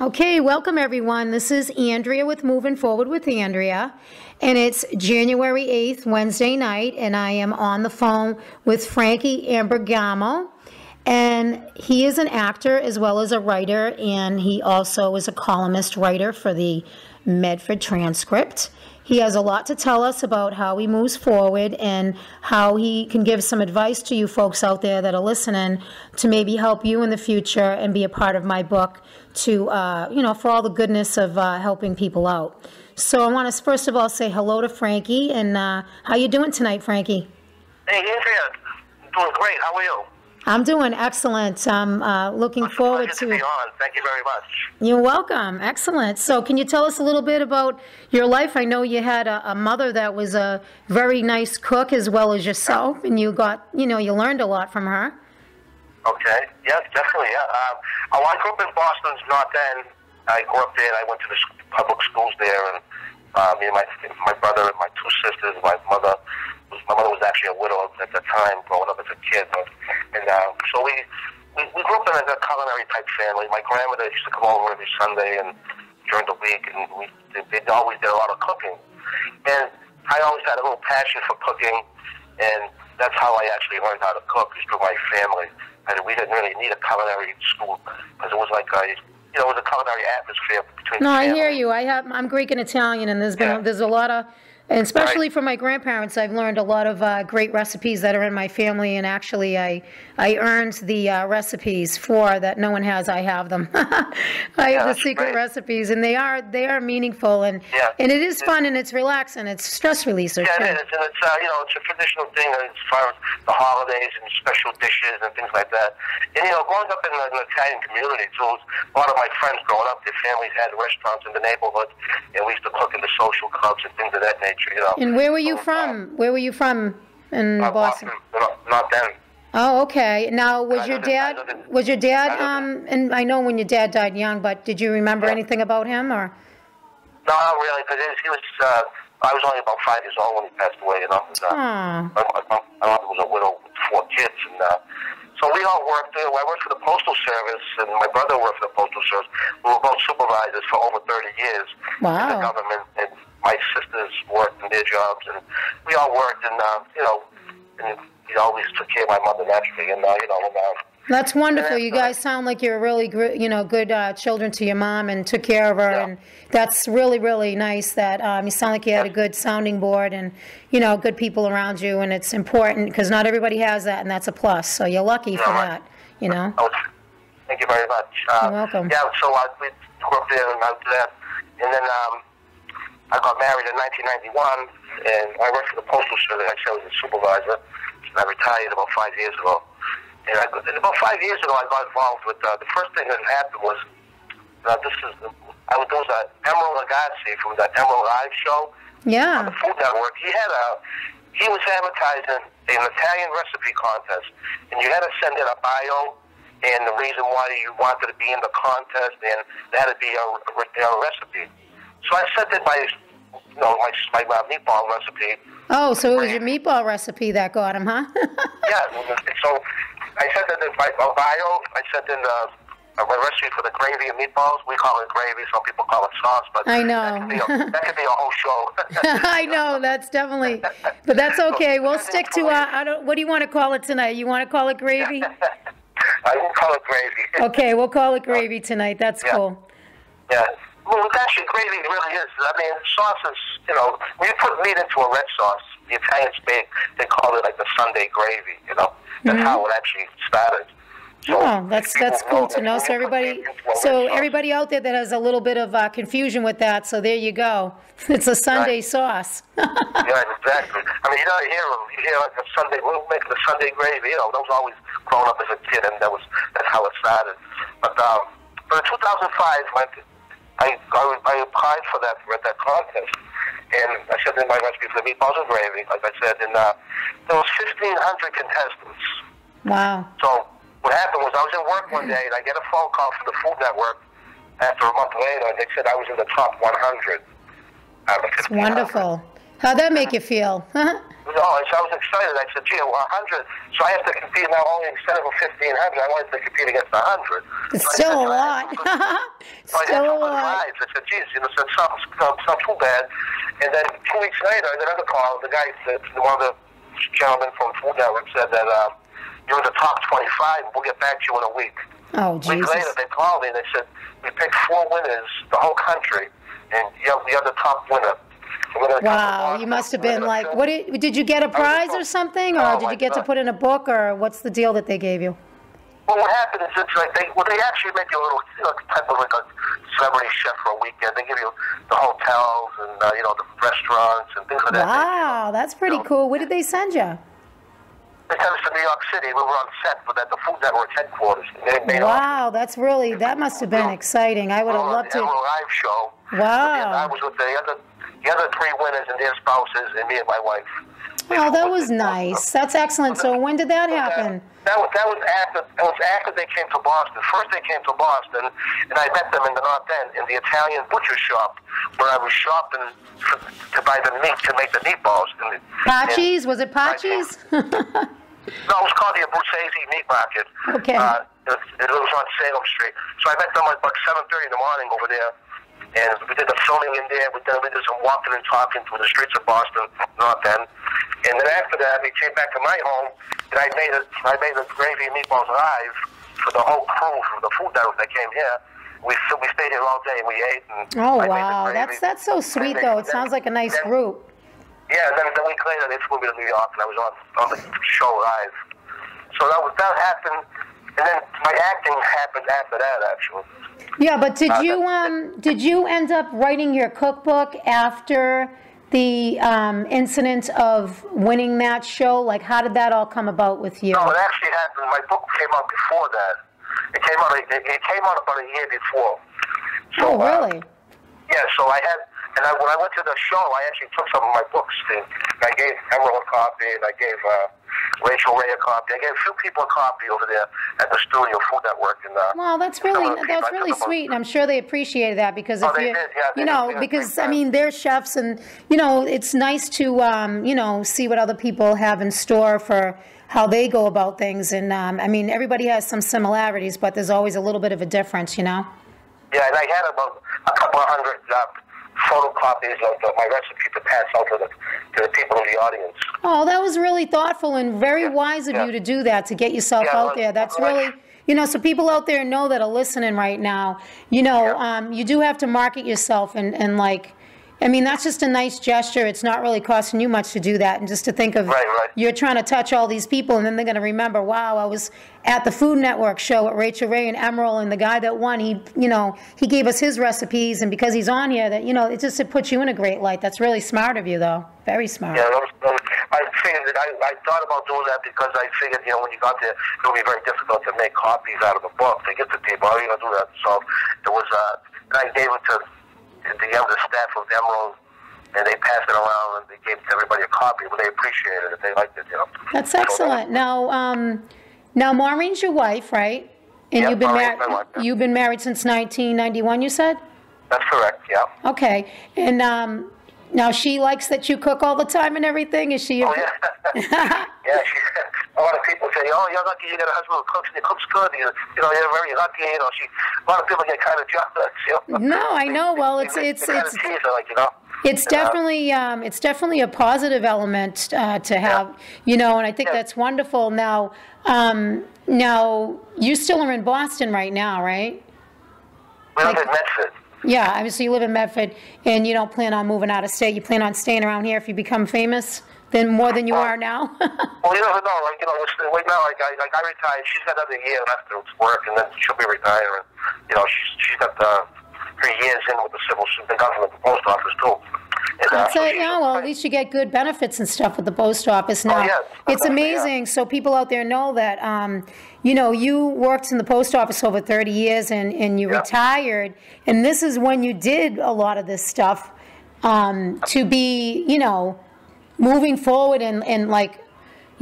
Okay, welcome everyone. This is Andrea with Moving Forward with Andrea, and it's January 8th, Wednesday night, and I am on the phone with Frankie Imbergamo, and he is an actor as well as a writer, and he also is a columnist writer for the Medford Transcript. He has a lot to tell us about how he moves forward and how he can give some advice to you folks out there that are listening to maybe help you in the future and be a part of my book to, for all the goodness of helping people out. So I want to first of all say hello to Frankie, and how you doing tonight, Frankie? Hey, Andrea. I'm doing great. How are you? I'm doing excellent. I'm looking forward to be on. Thank you very much. You're welcome. Excellent. So can you tell us a little bit about your life? I know you had a mother that was a very nice cook as well as yourself, and you got, you learned a lot from her. Okay. Yes, definitely. Yeah. I grew up in Boston's North End. I grew up there, and I went to the public schools there, and me and my brother and my two sisters, my mother was actually a widow at the time, growing up as a kid. And so we grew up in a culinary type family. My grandmother used to come over every Sunday and during the week, and they always did a lot of cooking. And I always had a little passion for cooking, and that's how I actually learned how to cook, is through my family. And we didn't really need a culinary school because it was like it was a culinary atmosphere between. No, families. I hear you. I'm Greek and Italian, and there's a lot of. And especially from my grandparents, I've learned a lot of great recipes that are in my family, and actually I earned the recipes for that no one has. I have them. I have the secret recipes, and they are meaningful, and it is fun, and it's relaxing. It's stress releaser. Yeah, too. it is, and it's it's a traditional thing as far as the holidays and special dishes and things like that. And growing up in an Italian community, so a lot of my friends growing up, their families had restaurants in the neighborhood, and we used to cook in the social clubs and things of that nature. And where were you from? Where were you from in Boston? Not then. Oh, okay. Now, was your dad? And I know when your dad died young, but did you remember anything about him, or? No, not really, because he was. I was only about 5 years old when he passed away. My mother was a widow with 4 kids, and so we all worked. I worked for the Postal Service, and my brother worked for the Postal Service. We were both supervisors for over 30 years in the government, and my sisters worked in their jobs, and we all worked, and and he always took care of my mother naturally, and That's wonderful. You guys sound like you're really good children to your mom, and took care of her, and that's really, really nice. That you sound like you had a good sounding board, and good people around you, and it's important because not everybody has that, and that's a plus. So you're lucky for that. Thank you very much. You're welcome. Yeah, so we grew up there, and after that, and then I got married in 1991, and I worked for the Postal Service. Actually, I was a supervisor, and I retired about 5 years ago. And about 5 years ago, I got involved with the first thing that happened was there was Emerald Lagasse from the Emerald Live show on the Food Network. He was advertising an Italian recipe contest, and you had to send in a bio and the reason why you wanted to be in the contest, and there had to be a recipe. So I sent in my meatball recipe. Oh, so it was your meatball recipe that got him, huh? Yeah. So I sent in my bio. I sent in my recipe for the gravy and meatballs. We call it gravy. Some people call it sauce, but I know that could be a whole show. I know, that's definitely, but that's okay. We'll stick to what do you want to call it tonight? You want to call it gravy? I will call it gravy. Okay, we'll call it gravy tonight. That's cool. Yeah. Well, actually, gravy really is. I mean, sauce is, when you put meat into a red sauce, the Italians they call it like the Sunday gravy, That's how it actually started. So that's cool to know. So everybody out there that has a little bit of confusion with that, so there you go. It's a Sunday sauce. Yeah, exactly. I mean, you hear like a Sunday, we'll make the Sunday gravy. That was always growing up as a kid, and that's how it started. But in 2005, I applied for that contest, and I sent in my recipe for the meatballs and gravy, like I said, and there was 1,500 contestants. Wow. So what happened was I was at work one day, and I get a phone call from the Food Network after a month later, and they said I was in the top 100 out of 1,500. Wonderful. How'd that make you feel? So I was excited. I said, gee, 100. So I have to compete now only instead of 1,500. I wanted to compete against 100. It's still a lot. Still a lot. I said, geez, so it's not too bad. And then 2 weeks later, I got another call. The guy said, one of the gentlemen from Food Network said that you're in the top 25. We'll get back to you in a week. Oh, Jesus. A week later, they called me and they said, we picked 4 winners, the whole country, and you're the top winner. Wow, you must have been like, what did you get a prize or something, or did you get to put in a book, or what's the deal that they gave you? Well, what happened is it's like they actually make you a little, type of like a celebrity chef for a weekend. They give you the hotels and the restaurants and things like that. Wow, that's pretty cool. Where did they send you? They sent us to New York City. We were on set, but at the Food Network headquarters. Wow, that must have been exciting. I would have loved to. A live show. Wow. I was with the other 3 winners and their spouses, and me and my wife. Oh, that was nice. That's excellent. So when did that happen? That was after they came to Boston. First they came to Boston, and I met them in the North End in the Italian butcher shop where I was shopping to buy the meat to make the meatballs. Pachi's? Was it Pachi's? No, it was called the Abruzzese Meat Market. Okay. It was on Salem Street. So I met them at about 7:30 in the morning over there. And we did the filming in there. We did some walking and talking through the streets of Boston, North End. And then after that, we came back to my home, and I made the gravy and meatballs live for the whole crew from the Food Network that came here. We stayed here all day, and we ate. And oh, wow. That's so sweet, though. It sounds like a nice group. Yeah, and then a week later, they flew me to New York, and I was on the show live. So that happened, and then my acting happened after that, actually. Yeah, but did you end up writing your cookbook after the incident of winning that show? Like, how did that all come about with you? No, it actually happened. My book came out before that. It came out about a year before. So, oh, really? Yeah. So I had, when I went to the show, I actually took some of my books. I gave Emerald a copy, and I gave Rachel Ray a copy. I gave a few people a copy over there at the studio Food Network. And well, that's really sweet, and I'm sure they appreciated that because because I mean they're chefs, and it's nice to see what other people have in store for how they go about things, and I mean everybody has some similarities, but there's always a little bit of a difference, Yeah, and I had about a couple of hundred photocopies of my recipe to pass out to the people in the audience. Oh, that was really thoughtful and very wise of you to do that, to get yourself out there. That's really, so people out there know that are listening right now, you do have to market yourself and like, I mean, that's just a nice gesture. It's not really costing you much to do that. And just to think of you're trying to touch all these people, and then they're going to remember, wow, I was at the Food Network show at Rachel Ray and Emerald, and the guy that won, he gave us his recipes, and because he's on here, that it puts you in a great light. That's really smart of you, though. Very smart. Yeah, I figured that I thought about doing that because I figured, when you got there, it would be very difficult to make copies out of the book to get to people. How are you going to do that? So it was, and I gave it to the staff of Emerald, and they passed it around, and they gave everybody a copy, but they appreciated it. They liked it, That's excellent. Now, Maureen's your wife, right? And you've been married since 1991, you said? That's correct, yeah. Okay. And now she likes that you cook all the time and everything? Is she? Oh, yeah. Yeah, a lot of people say, oh, you're lucky you got a husband who cooks, and he cooks good. You're very lucky, a lot of people get kind of jealous, No, I know. Well, it's definitely a positive element to have, and I think that's wonderful. Now, you still are in Boston right now, right? We live in Medford. Yeah, obviously you live in Medford, and you don't plan on moving out of state. You plan on staying around here if you become famous, then more than you are now. Well, you never know. Right now, I retired. She's got another year left to work, and then she'll be retiring. She's got her years in with the government, the post office too. Well, at least you get good benefits and stuff with the post office now. It's amazing. So people out there know that, you worked in the post office over 30 years and you retired. And this is when you did a lot of this stuff to be, moving forward and like,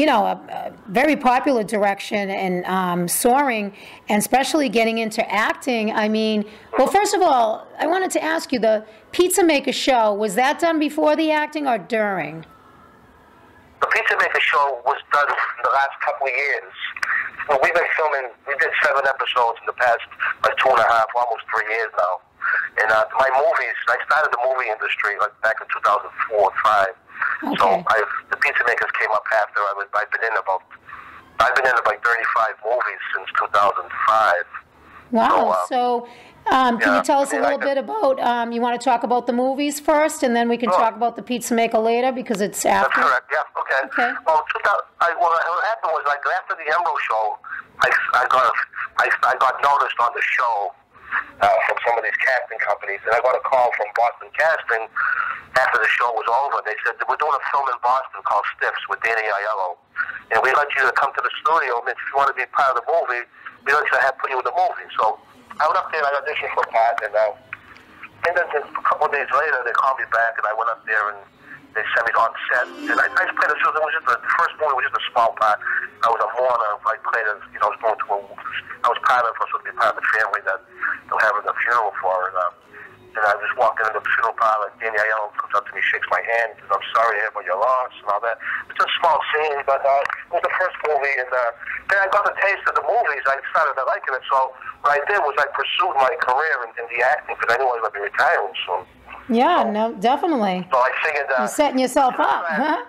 a very popular direction and soaring, and especially getting into acting. I mean, well, first of all, I wanted to ask you, the Pizza Maker show, was that done before the acting or during? The Pizza Maker show was done in the last couple of years. Well, we've been filming, we did 7 episodes in the past, like 2.5, almost 3 years now. And my movies, I started the movie industry like back in 2004 or 5. Okay. So the Pizza Makers came up after. I've been in about 35 movies since 2005. Wow. So can you tell us a little bit about, you want to talk about the movies first, and then we can talk about the Pizza Maker later, because it's after? That's correct, yeah, okay. Well, what happened was, like, after the Emerald show, I got noticed on the show from some of these casting companies, and I got a call from Boston Casting after the show was over. They said, we're doing a film in Boston called Stiffs with Danny Aiello, and we'd like you to come to the studio, and if you want to be part of the movie, we'd like to put you in the movie. So I went up there and I auditioned for a part, and then a couple of days later, they called me back, and I went up there, and they sent me on set, and I just played the show. It was just the first movie was just a small part. I was a mourner. I played I was going to I was part of, supposed to be part of the family that they were having a funeral for, and I just walked into the funeral parlor, and Danny Aiello comes up to me, shakes my hand, and I'm sorry to hear about your loss and all that. It's a small scene, but it was the first movie, and then I got the taste of the movies. I started liking it, so what I did was I pursued my career in the acting, because I knew I was going to be retiring soon. Yeah, no, definitely. So I figured... You're setting yourself up, huh?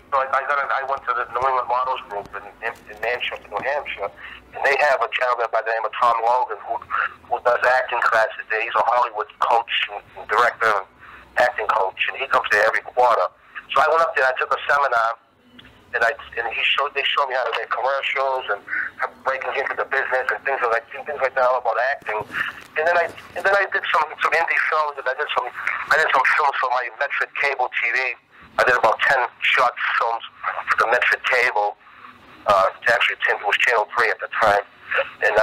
So I went to the New England Models Group in Manchester, New Hampshire, and they have a gentleman by the name of Tom Logan who does acting classes there. He's a Hollywood coach and director and acting coach, and he comes there every quarter. So I went up there, I took a seminar, and they showed me how to make commercials and breaking into the business and things like that, all about acting. And then I did some indie films, and I did some films for my Medford Cable TV. I did about 10 short films for the Medford Cable. Actually, it was Channel 3 at the time. And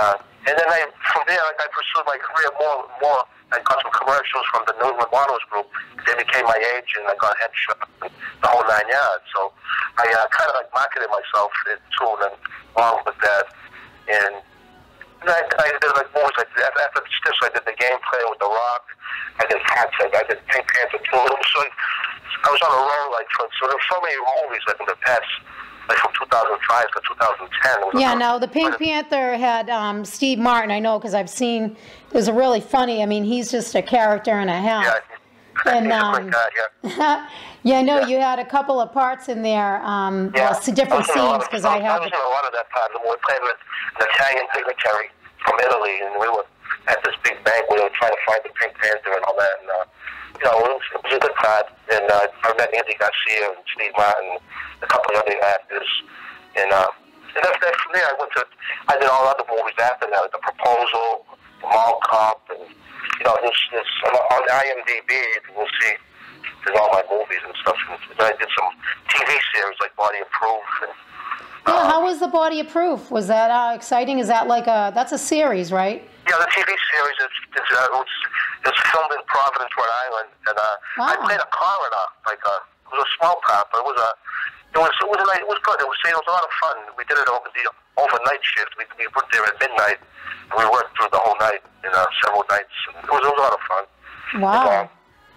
then from there, I pursued my career more. I got some commercials from the New England Models Group. They became my agent. I got headshots and the whole 9 yards. So I kind of marketed myself too, and then along with that. And I did like movies. After the Stiffs, I did The Game Plan with The Rock. I did Cats. I did Pink Panther 2. So I was on a roll, so there were so many movies in the past, like from 2005 to 2010. Yeah, now the Pink Panther had Steve Martin, I know, because I've seen, it was really funny. I mean, he's just a character and a half. Yeah, and, he's a great guy, yeah. Yeah, I know you had a couple of parts in there, different scenes, because I was in a lot of that part. We were playing with an Italian dignitary from Italy, and we were at this big bank. We were trying to find the Pink Panther and all that, and it was a good part, and I met Andy Garcia and Steve Martin, a couple of other actors, and then from there I did all other movies after that, like The Proposal, The Mall Cop, and this on IMDb you will see there's all my movies and stuff. And I did some TV series like Body of Proof. And, how was the Body of Proof? Was that exciting? Is that that's a series, right? Yeah, the TV series it was filmed in Providence, Rhode Island, and I played a coroner. It was a small part, but it was good. It was a lot of fun. We did it over the overnight shift. We went there at midnight, and we worked through the whole night, several nights. And it was a lot of fun. Wow.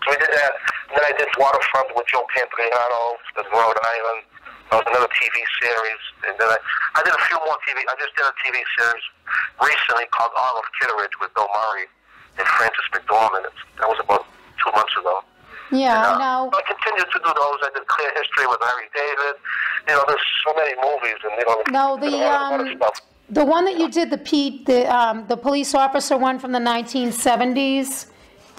So we did that, and then I did Waterfront with Joe Pantoliano in Rhode Island. That was another TV series, and then I did a few more TV. I just did a TV series recently called Olive Kitteridge with Bill Murray and Francis McDormand. That was about 2 months ago. Yeah, and, I continued to do those. I did Clear History with Larry David. There's so many movies, and the one that you did, the police officer one from the 1970s.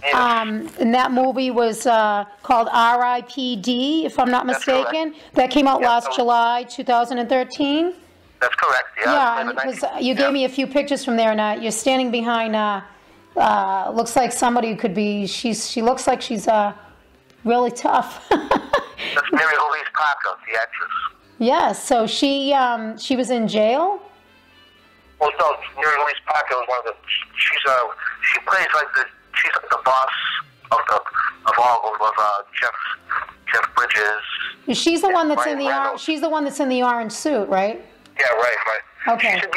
Yes. And that movie was called R.I.P.D., if I'm not mistaken. That came out last July 2013. That's correct, yeah. Yeah, because you gave me a few pictures from there, and you're standing behind, looks like somebody who could be, she looks like she's really tough. That's Mary Louise Parker, the actress. Yes, so she was in jail? Well, no, Mary Louise Parker was one of the, she plays like she's like the boss of Jeff Jeff Bridges. She's the one that's in Ryan the Reynolds. she's the one that's in the orange suit, right? Yeah, right. Okay. She's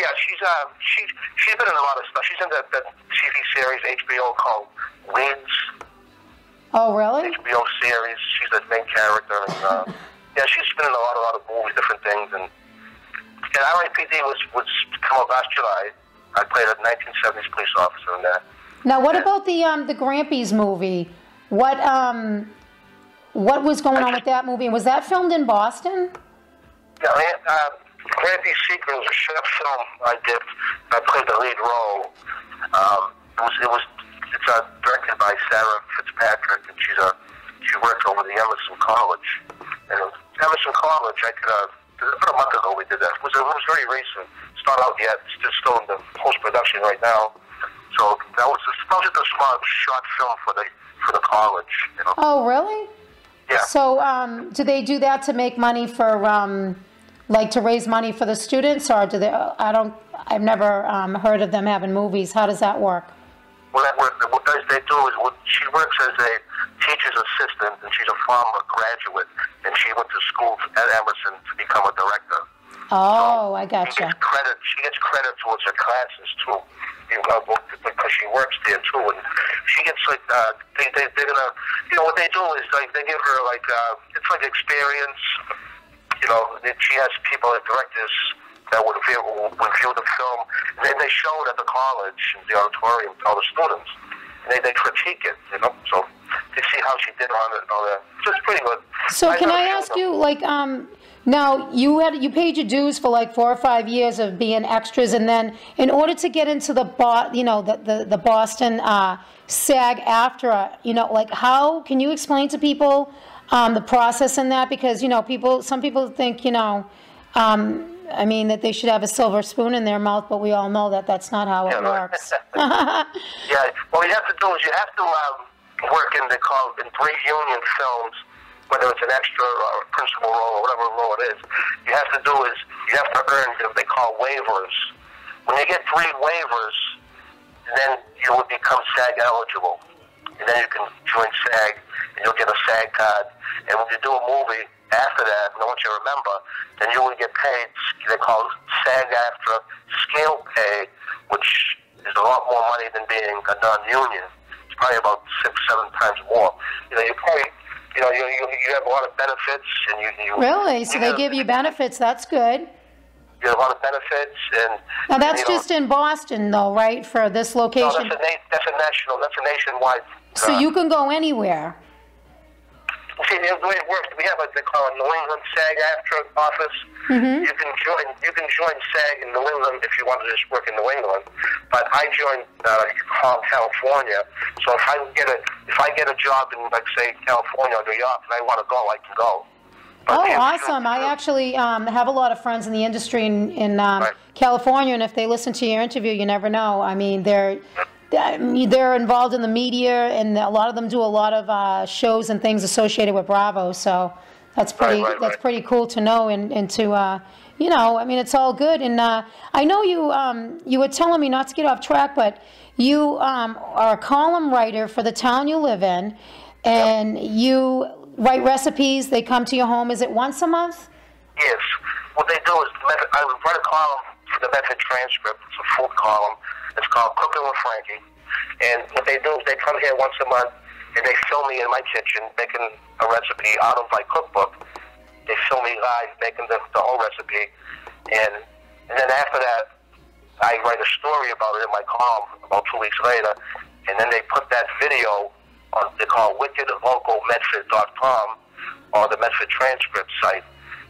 been in a lot of stuff. She's in that TV series HBO called Weeds. Oh, really? HBO series. She's the main character. And, yeah, she's been in a lot of movies, different things. And RIPD was come out last July. I played a 1970s police officer in that. Now, what about the Grampies movie? What was going on with that movie? Was that filmed in Boston? Yeah, Grampies Secret was a short film I did. I played the lead role. It's directed by Sarah Fitzpatrick, and she worked over the Emerson College. And Emerson College, about a month ago we did that. It was very recent. It's not out yet. It's still in the post-production right now. So that was just a small short film for the college. You know. Oh, really? Yeah. So, do they do that to make money for, like to raise money for the students, or do they? I've never heard of them having movies. How does that work? What they do is she works as a teacher's assistant, and she's a former graduate, and she went to school at Emerson to become a director. Oh, so I gotcha. She gets credit towards her classes too, because she works there too, and she gets like they're gonna, what they do is like they give her like it's like experience. She has people, like directors, that would view the film, and then they show it at the college, in the auditorium, to all the students, and they critique it, so they see how she did on it and all that. So it's pretty good. So can I ask you, like, now you paid your dues for like 4 or 5 years of being extras, and then in order to get into the Boston SAG AFTRA, like how can you explain to people the process in that? Because some people think that they should have a silver spoon in their mouth, but we all know that that's not how it works. Yeah, what you have to do is you have to work in 3 union films, whether it's an extra or a principal role or whatever role it is. You have to do is you have to earn what they call waivers. When you get 3 waivers, then you will become SAG eligible, and then you can join SAG, and you'll get a SAG card. And when you do a movie after that, and once you remember, then you will get paid. They call it SAG AFTRA scale pay, which is a lot more money than being a non-union. It's probably about 6-7 times more. You have a lot of benefits, and you really. So they give you benefits. That's good. You have a lot of benefits, and now that's just in Boston, though, right? For this location. No, that's a nationwide. So you can go anywhere. See, the way it works, we have what they call a New England SAG AFTRA office. Mm-hmm. You can join SAG in New England if you want to just work in New England. But I joined California, so if I get a job in, like, say, California or New York, and I want to go, I can go. But awesome! I actually have a lot of friends in the industry in right. California, and if they listen to your interview, you never know. I mean, they're involved in the media, and a lot of them do a lot of shows and things associated with Bravo. So that's pretty cool to know, and to I mean, it's all good. And I know you were telling me, not to get off track, but you are a column writer for the town you live in, and you write recipes. They come to your home. Is it once a month? Yes. What they do is I write a column for the Medford Transcript. It's a full column. It's called Cooking with Frankie. And what they do is they come here once a month, and they film me in my kitchen making a recipe out of my cookbook. They film me live making the whole recipe. And then after that, I write a story about it in my column about 2 weeks later. And then they put that video on, they call wickedlocalmedford.com, or the Medford Transcript site.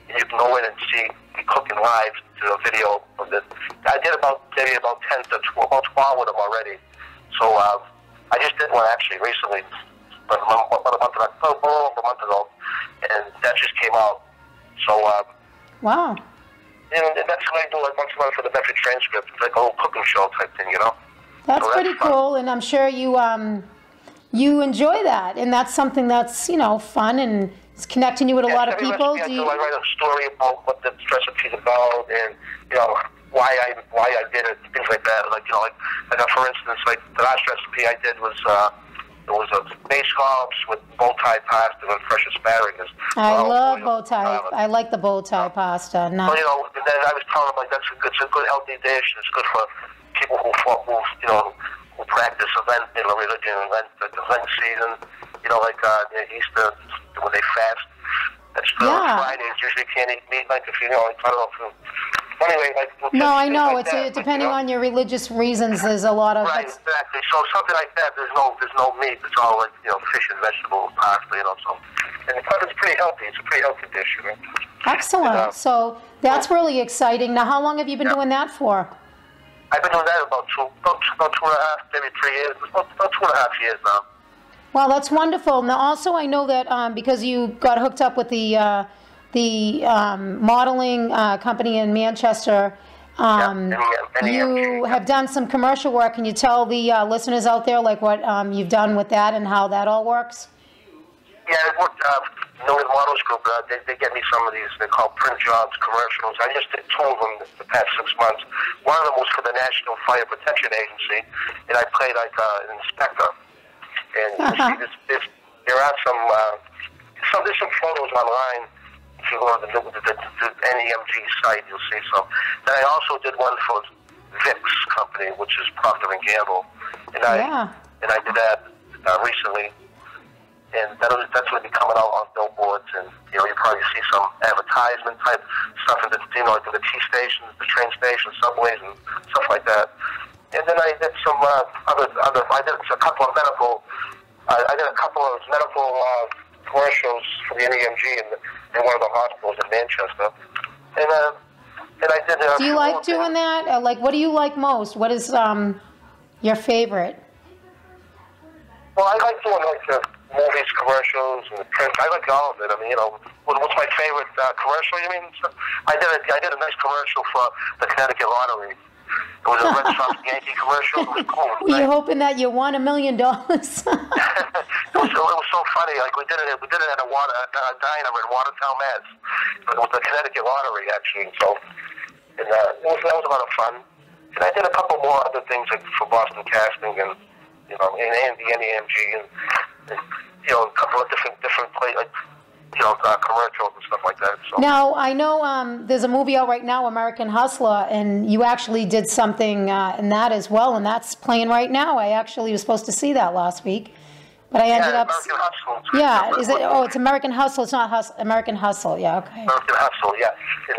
And you can go in and see me cooking live to a video of it. I did about 12 of them already. So I just did one actually recently, about a month ago, and that just came out. So wow. And that's what I do, like, once a month for the Medford Transcript. It's like a whole cooking show type thing, That's so pretty cool, and I'm sure you enjoy that, and that's something that's fun and it's connecting you with a lot of people. I write a story about what the recipe's about, and why I did it, things like that. Like for instance, like the last recipe I did was It was a base scallops with bow tie pasta and fresh asparagus. I love bow tie. I like the bow tie pasta. Well, you know, and then I was telling them, like, it's a good healthy dish. It's good for people who practice religion, the Lent season. You know, like Easter, when they fast. That's good. Yeah. Fridays usually can't eat meat, like if you know, like, I don't know if anyway, like, no, I know. like it's that, depending on your religious reasons. There's a lot of right, exactly. So something like that, there's no meat. It's all like fish and vegetables, pasta, So, and it's pretty healthy. It's a pretty healthy dish, Excellent. So that's really exciting. Now, how long have you been doing that for? I've been doing that about two and a half, maybe 3 years. About 2.5 years now. Well, that's wonderful. Now, also, I know that because you got hooked up with the modeling company in Manchester, you have done some commercial work. Can you tell the listeners out there like what you've done with that and how that all works? Yeah, I worked with Models Group. They get me some of these. They're called print jobs, commercials. I just did 2 of them the past 6 months. One of them was for the National Fire Protection Agency, and I played like an inspector. And you see there are there's some photos online. If you go to the NEMG site, you'll see some. Then I also did one for Vicks Company, which is Procter & Gamble, and I did that recently. And that's going to be coming out on billboards, and you probably see some advertisement type stuff in the like in the T stations, the train stations, subways, and stuff like that. And then I did some other. I did a couple of medical. I did a couple of medical commercials for the NEMG in one of the hospitals in Manchester. And I did. Do you like doing that? Like, what do you like most? What is your favorite? Well, I like doing like the movies, commercials, and the print. I like all of it. I mean, what's my favorite commercial? You mean? I did a nice commercial for the Connecticut Lottery. It was a Red Sox Yankee commercial. It was cool. Were you hoping that you won $1 million? It was so funny. Like we did it at a diner in Watertown, Mass. It was the Connecticut Lottery actually. So, and that was a lot of fun. And I did a couple more other things like for Boston Casting and and the NEMG and a couple of different commercials and stuff like that. So. Now, I know there's a movie out right now, American Hustler, and you actually did something in that as well, and that's playing right now. I actually was supposed to see that last week, but I ended up... American Hustle. Yeah, is it? Oh, it's American Hustle. It's not American Hustle. Yeah, okay. American Hustle, yeah. And,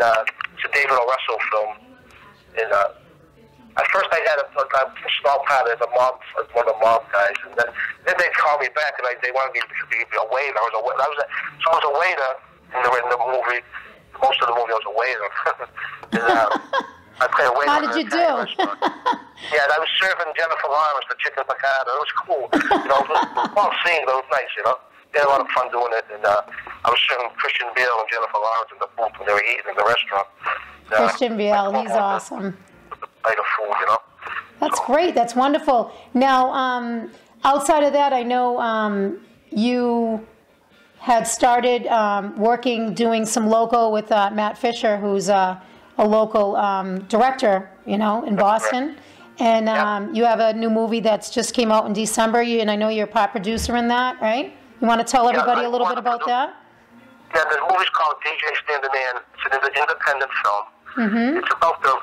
it's a David O. Russell film. And at first I had a small part as one of the mob guys, and then they called me back and they wanted me to be a waiter. I was a waiter in the movie. Most of the movie I was a waiter. And, I played a waiter. How did you do? Yeah, and I was serving Jennifer Lawrence the chicken piccata. It was cool. It was a small scene, but it was nice. They had a lot of fun doing it, and I was serving Christian Bale and Jennifer Lawrence in the booth when they were eating in the restaurant. Christian Bale, he's awesome. Like a fool, That's great. That's wonderful. Now, outside of that, I know you had started doing some local with Matt Fisher, who's a local director, in Boston. And you have a new movie that's just came out in December, and I know you're a part producer in that, right? You want to tell everybody a little bit about that? Yeah, the movie's called DJ Stand a Man. It's an independent film. Mm-hmm. It's about the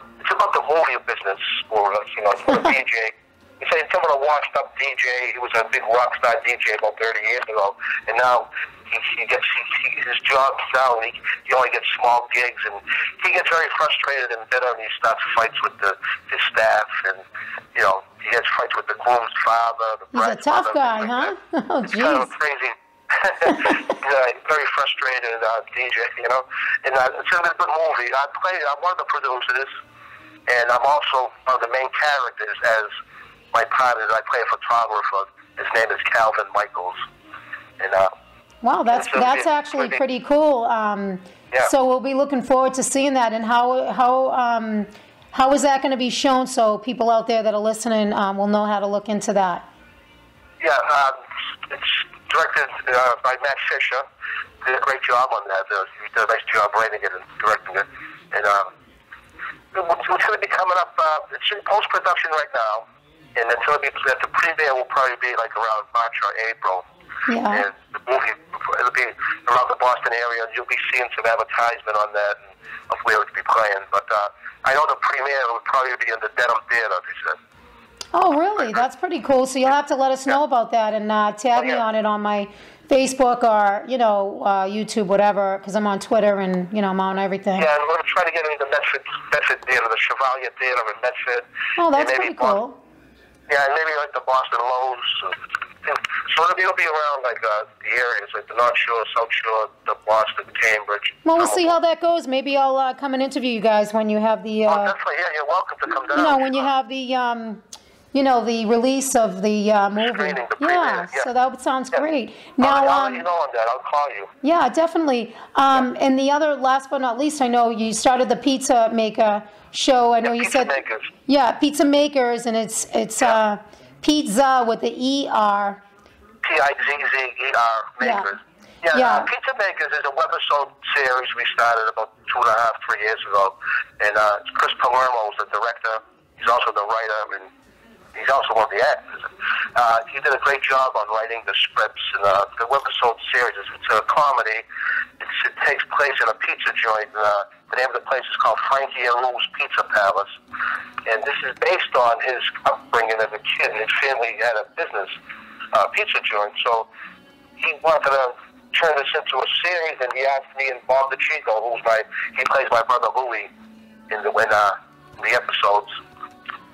movie business, or for a DJ. It's about a washed-up DJ. He was a big rock star DJ about 30 years ago, and now his job's down. He only gets small gigs, and he gets very frustrated and bitter, and he starts fights with his staff, and he gets fights with the groom's father. He's a tough guy, huh? Oh, jeez. Kind of crazy. Very frustrated DJ, and it's a good movie. I'm one of the producers, and I'm also one of the main characters as my partner. I play a photographer. His name is Calvin Michaels, and wow, that's actually pretty cool. So we'll be looking forward to seeing that. And how is that going to be shown so people out there that are listening will know how to look into that? Yeah, it's directed by Matt Fisher. Did a great job on that. He did a nice job writing it and directing it. And it's going to be coming up. It's in post-production right now. And the premiere will probably be like around March or April. Yeah. And the movie, it'll be around the Boston area. You'll be seeing some advertisement on that and of where it will be playing. But I know the premiere would probably be in the Dedham Theater, they said. Oh, really? That's pretty cool. So you'll have to let us know about that and tag me on it on my Facebook or, YouTube, whatever, because I'm on Twitter and, I'm on everything. Yeah, and we're going to try to get into the Medford Theater, the Chevalier Theater in Medford. Oh, that's pretty cool. Yeah, and maybe like the Boston Lowe's. So it'll be around like the areas, like the North Shore, South Shore, the Boston, Cambridge. Well, we'll see how that goes. Maybe I'll come and interview you guys when you have the... definitely, yeah, you're welcome to come down. When you have the... the release of the movie. Yeah, so that sounds great. Now, I'll let you know on that. I'll call you. Yeah, definitely. And the other, last but not least, I know you started the Pizza Maker show. I know you said... Pizza Makers. Yeah, Pizza Makers, and it's pizza with the E-R. P-I-Z-Z-E-R Makers. Yeah. Pizza Makers is a webisode series we started about 2.5, 3 years ago. And Chris Palermo is the director. He's also the writer, and he's also one of the actors. He did a great job on writing the scripts. And the webisode series it's a comedy. It takes place in a pizza joint. The name of the place is called Frankie Imbergamo's Pizza Palace. And this is based on his upbringing as a kid. His family had a business, pizza joint. So he wanted to turn this into a series, and he asked me and Bob DeChico, he plays my brother Louie in the episodes.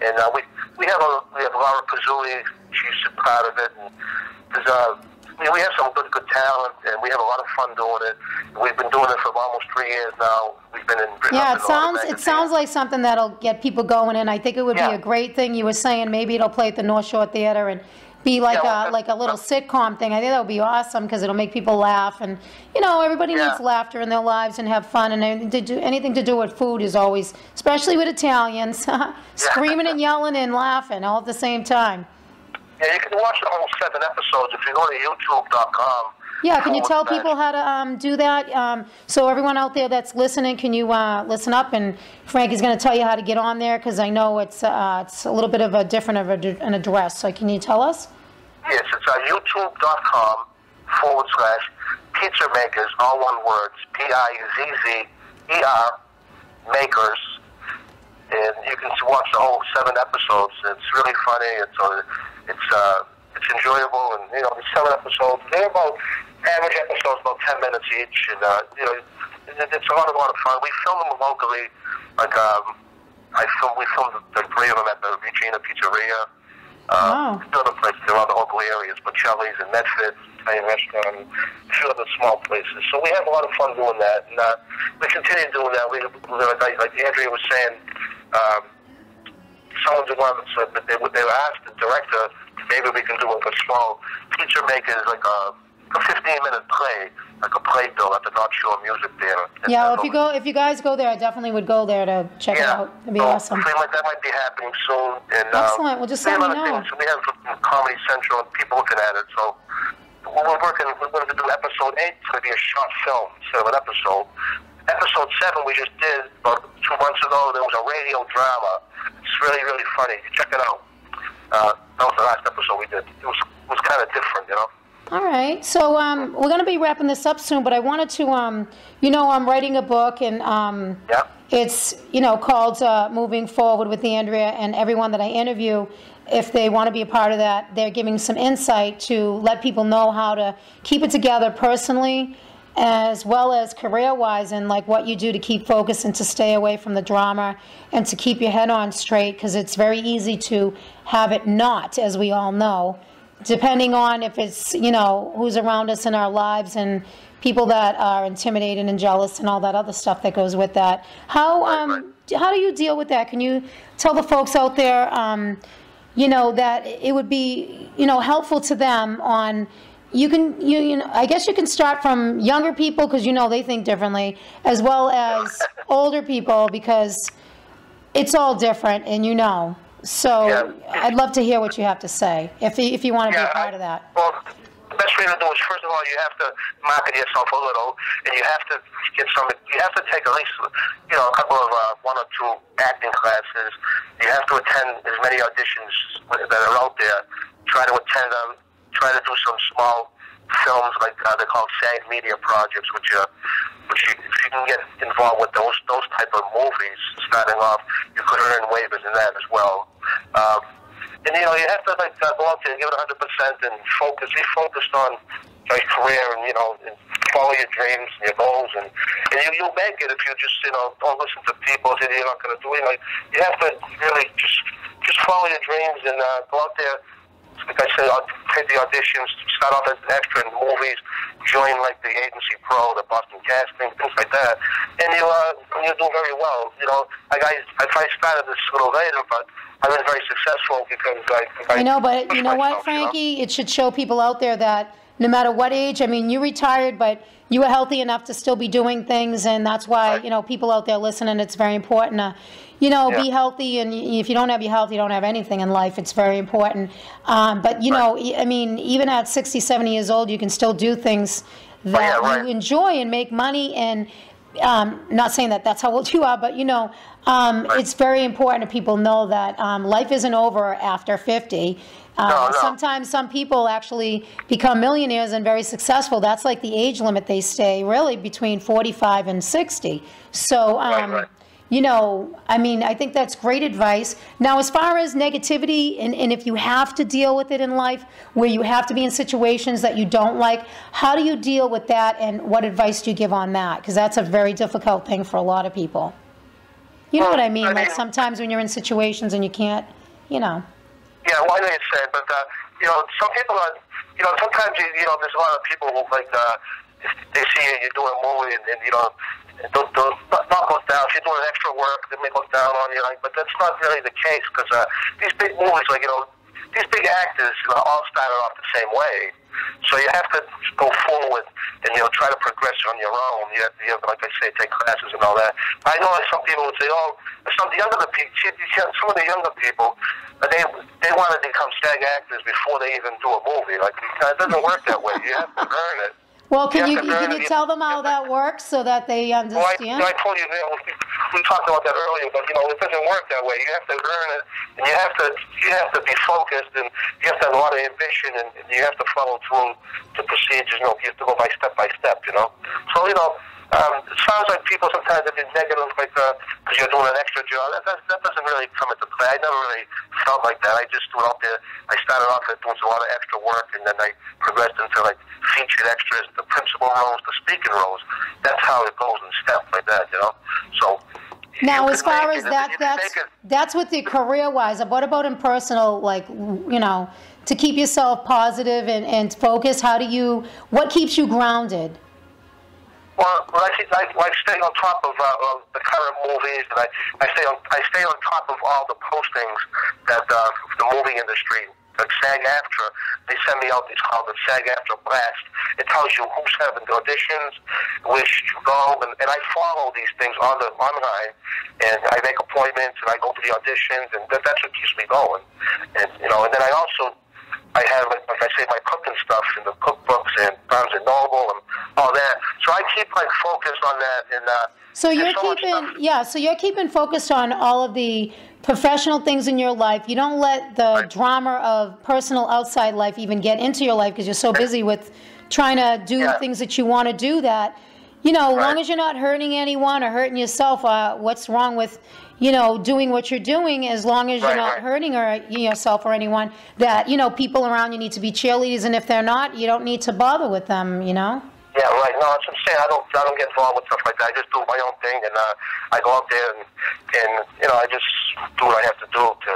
And we have Laura Pazzulli. She's part of it. And we have some good talent, and we have a lot of fun doing it. We've been doing it for almost 3 years now. We've been in. Yeah, it sounds like something that'll get people going, and I think it would be a great thing. You were saying maybe it'll play at the North Shore Theater and be like a little sitcom thing. I think that would be awesome because it'll make people laugh, and everybody needs laughter in their lives and have fun, and anything to do with food is always, especially with Italians, screaming and yelling and laughing all at the same time. Yeah, you can watch the whole 7 episodes if you go to YouTube.com. Yeah, can you tell people how to do that? So everyone out there that's listening, can you listen up? And Frankie's going to tell you how to get on there because I know it's a little bit of a different of an address. So can you tell us? Yes, it's youtube.com/Pizza Makers, all one word, Pizzer Makers. And you can watch the whole 7 episodes. It's really funny. It's enjoyable, and the 7 episodes. They're about average episodes, about 10 minutes each, and it's a lot of fun. We film them locally. Like we filmed the 3 of them at the Regina Pizzeria. Other places around the local areas, Bocelli's and Medford, Italian restaurant, and a few other small places. So we have a lot of fun doing that, and we continue doing that. Like Andrea was saying, someone's the one that they asked the director, maybe we can do a small Pizza Makers, like a 15-minute play, like a playbill at the North Shore Music Theater. Yeah, well, if you guys go there, I definitely would go there to check it out. It'd be awesome. Something like that might be happening soon. And, excellent. Well, just let me know. So we have Comedy Central and people looking at it. So we're going to do episode 8. It's going to be a short film instead of an episode. Episode 7 we just did about 2 months ago. There was a radio drama. It's really, really funny. Check it out. That was the last episode we did. It was kind of different, All right. So we're going to be wrapping this up soon, but I wanted to, I'm writing a book, and it's, called Moving Forward with Andrea, and everyone that I interview, if they want to be a part of that, they're giving some insight to let people know how to keep it together personally, as well as career-wise, and like what you do to keep focused and to stay away from the drama and to keep your head on straight, because it's very easy to have it not, as we all know, depending on if it's, who's around us in our lives and people that are intimidated and jealous and all that other stuff that goes with that. How do you deal with that? Can you tell the folks out there, that it would be, helpful to them on... I guess you can start from younger people because they think differently, as well as older people because it's all different, and So I'd love to hear what you have to say if you want to be a part of that. Well, the best way to do is, first of all, you have to market yourself a little, and you have to get some. You have to take at least, a couple of 1 or 2 acting classes. You have to attend as many auditions that are out there. Try to attend them. Try to do some small films, like they're called SAG media projects, which if you can get involved with those type of movies, starting off, you could earn waivers in that as well. And you have to go out there and give it 100% and focus. Be focused on your career and follow your dreams and your goals, and you'll make it if you just don't listen to people say you're not going to do it. You have to really just follow your dreams and go out there. Like I said, take the auditions, start off as an extra in movies, join like the Agency Pro, the Boston Casting, things like that, and you'll do very well. If I started this a little later, but I've been very successful because I know, but you know what, Frankie? It should show people out there that no matter what age, I mean, you retired, but you were healthy enough to still be doing things, and that's why, people out there listening, it's very important to, be healthy, and if you don't have your health, you don't have anything in life. It's very important. But, I mean, even at 60, 70 years old, you can still do things that you enjoy and make money, and not saying that that's how old you are, but, it's very important that people know that life isn't over after 50. No. Sometimes some people actually become millionaires and very successful. That's like the age limit they stay, really, between 45 and 60. So, I mean, I think that's great advice. Now, as far as negativity, and if you have to deal with it in life, where you have to be in situations that you don't like, how do you deal with that, and what advice do you give on that? Because that's a very difficult thing for a lot of people. You know what I mean? Like sometimes when you're in situations and you can't, Yeah, well, I know you said, but, some people are, sometimes, there's a lot of people who, if they see you doing a movie and they'll not look down. If you're doing extra work, they may look down on you, but that's not really the case, because these big movies, these big actors, all started off the same way. So you have to go forward and, try to progress on your own. You have to, like I say, take classes and all that. I know some people would say, some of the younger people, they want to become SAG actors before they even do a movie. It doesn't work that way. You have to earn it. Well, can you tell them how that works so that they understand? Well, I told you, we talked about that earlier, but it doesn't work that way. You have to earn it, and you have to be focused, and you have to have a lot of ambition, and you have to follow through the procedures. You have to go by step. So it sounds like people sometimes have been negative, because you're doing an extra job. That doesn't really come into play. I never really felt like that. I just went out there. I started off doing a lot of extra work, and then I progressed into featured extras, the principal roles, the speaking roles. That's how it goes in steps like that, So now, as far as that's with the career-wise. What about in personal, to keep yourself positive and focused? What keeps you grounded? Well, I stay on top of the current movies, and I stay on top of all the postings that the movie industry, like SAG-AFTRA, they send me out these called the SAG-AFTRA Blast. It tells you who's having the auditions, where should you go, and I follow these things online, and I make appointments, and I go to the auditions, and that's what keeps me going. And and then I have, like I say, my cooking stuff in the cookbooks and Barnes and Noble and all that. So I keep focused on that. And so you're keeping focused on all of the professional things in your life. You don't let the drama of personal outside life even get into your life because you're so busy with trying to do things that you want to do. That as long as you're not hurting anyone or hurting yourself, what's wrong with doing what you're doing, as long as you're not hurting yourself or anyone, that, people around you need to be cheerleaders, and if they're not, you don't need to bother with them, Yeah, right. No, that's what I'm saying. I don't get involved with stuff like that. I just do my own thing, and I go out there and I just do what I have to do to,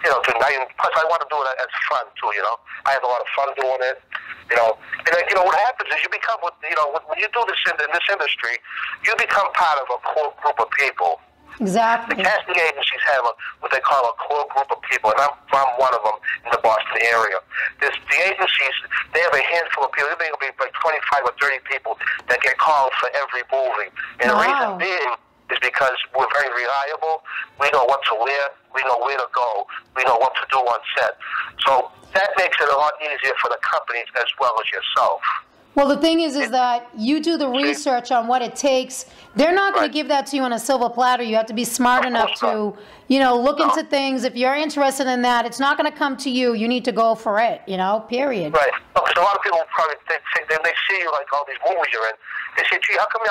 plus I want to do it as fun, too, I have a lot of fun doing it, And, what happens is you become, when you do this in this industry, you become part of a core group of people. Exactly. The casting agencies have what they call a core group of people, and I'm one of them in the Boston area. The agencies, they have a handful of people. There may be like 25 or 30 people that get called for every movie. And the reason being is because we're very reliable. We know what to wear. We know where to go. We know what to do on set. So that makes it a lot easier for the companies as well as yourself. Well, the thing is that you do the research on what it takes. They're not going to give that to you on a silver platter. You have to be smart enough to, look into things. If you're interested in that, it's not going to come to you. You need to go for it, period. Right. Because a lot of people probably think they see you like all these movies you're in. They say, gee, how come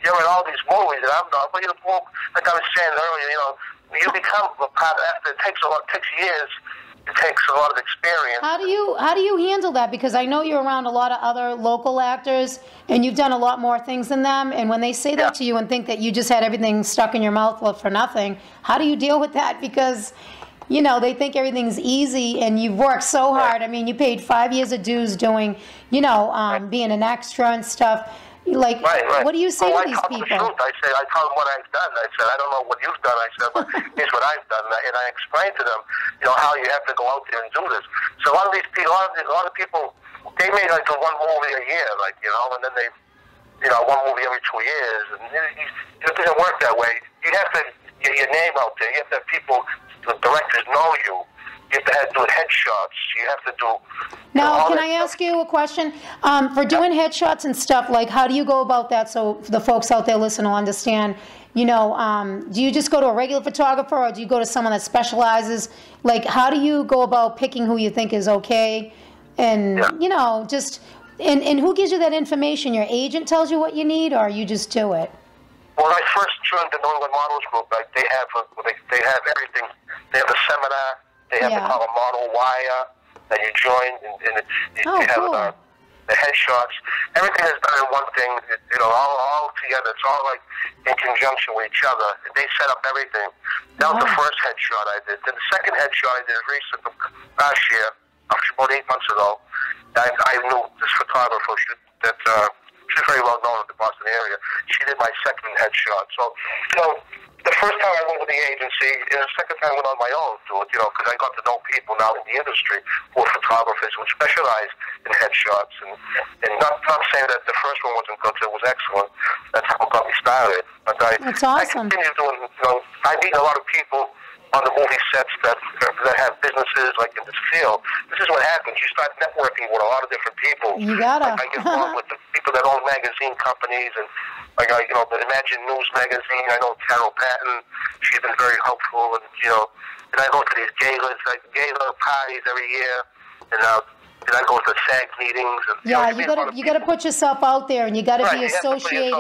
you're in all these movies and I'm not? Well, like I was saying earlier, you become a part after it takes years. It takes a lot of experience. How do you handle that? Because I know you're around a lot of other local actors, and you've done a lot more things than them. And when they say that to you and think that you just had everything stuck in your mouth for nothing, how do you deal with that? Because they think everything's easy, and you've worked so hard. I mean, you paid 5 years of dues doing, being an extra and stuff. Like, what do you say to these people? I tell them what I've done. I said, I don't know what you've done. I said, but here's what I've done. And I explained to them, how you have to go out there and do this. So a lot of these people, a lot of people, they may like do one movie a year, and then they, one movie every 2 years. And it doesn't work that way. You have to get your name out there. You have to have people, the directors know you. You have to do headshots. You have to do... Now, can I ask you a question? For doing headshots and stuff, like, how do you go about that so the folks out there listening will understand? Do you just go to a regular photographer, or do you go to someone that specializes? Like, how do you go about picking who you think is okay? And, and who gives you that information? Your agent tells you what you need, or you just do it? When I first joined the New England Models Group, they have everything. They have a seminar. They have to call a model wire that you join, and you have the headshots. Everything is done in one thing, all together. It's all like in conjunction with each other. They set up everything. That was the first headshot I did. Then the second headshot I did recent last year, about 8 months ago. I knew this photographer she's very well known in the Boston area. She did my second headshot. So, the first time I went with the agency, and the second time I went on my own to it, because I got to know people now in the industry who are photographers who specialize in headshots. And not saying that the first one wasn't good, it was excellent. That's how it got me started. But That's awesome. I continue doing, I meet a lot of people on the movie sets that have businesses like in this field. This is what happens. You start networking with a lot of different people. You gotta. I get involved with the people that own magazine companies, and the Imagine News magazine. I know Carol Patton. She's been very helpful, and and I go to these gala parties every year, and I go to SAG meetings. And, you gotta put yourself out there, and you gotta be associated.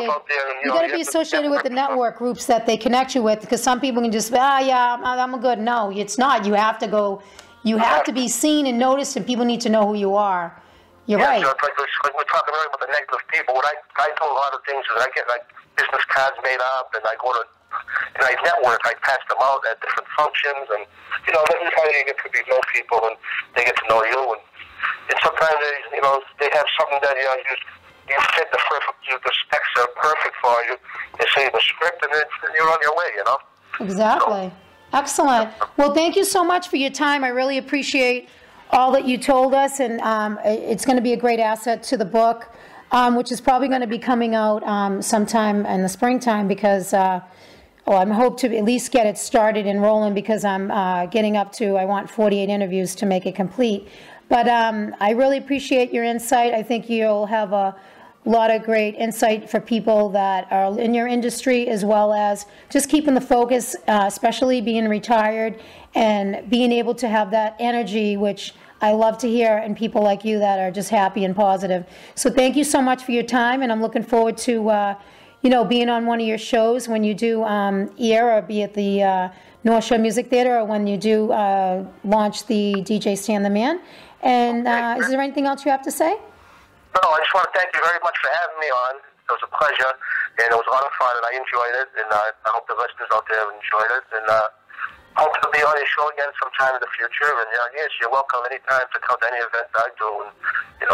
You gotta be associated with the network groups that they connect you with, because some people can just say, I'm good. No, it's not. You have to go. You have to be seen and noticed, and people need to know who you are. You're right. So it's like we're talking earlier about the negative people. What I do a lot of things is I get business cards made up, and I go to and I network. I pass them out at different functions, and this is how you get to know people, and they get to know you. And sometimes they have something that you fit the specs are perfect for you. They say the script, and you're on your way. Exactly. So, excellent. Well, thank you so much for your time. I really appreciate all that you told us, and it's going to be a great asset to the book, which is probably going to be coming out sometime in the springtime, because I hope to at least get it started and rolling, because I'm getting up to, I want 48 interviews to make it complete. But I really appreciate your insight. I think you'll have a lot of great insight for people that are in your industry, as well as just keeping the focus, especially being retired, and being able to have that energy, which I love to hear, and people like you that are just happy and positive. So thank you so much for your time, and I'm looking forward to being on one of your shows when you do air, or be at the North Shore Music Theater, or when you do launch the DJ Stan the Man. And is there anything else you have to say? No, I just want to thank you very much for having me on. It was a pleasure, and it was a lot of fun, and I enjoyed it, and I hope the listeners out there enjoyed it, and hope to be on your show again sometime in the future. And yes, you're welcome anytime to come to any event I do, and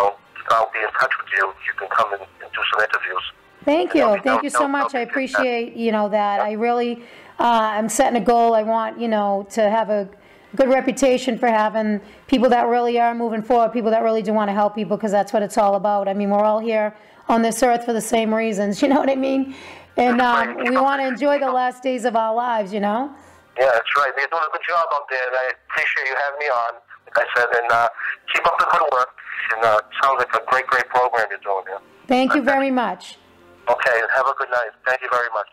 I'll be in touch with you. You can come and do some interviews. Thank you. Thank you so much. I appreciate that. I really I'm setting a goal. I want to have a good reputation for having people that really are moving forward, people that really do want to help people, because that's what it's all about. I mean, we're all here on this earth for the same reasons, you know what I mean? And we want to enjoy the last days of our lives, Yeah, Yeah, that's right. You're doing a good job out there, and I appreciate you having me on, like I said, and keep up the good work. And it sounds like a great, great program you're doing here. Thank you very much. Okay, have a good night. Thank you very much.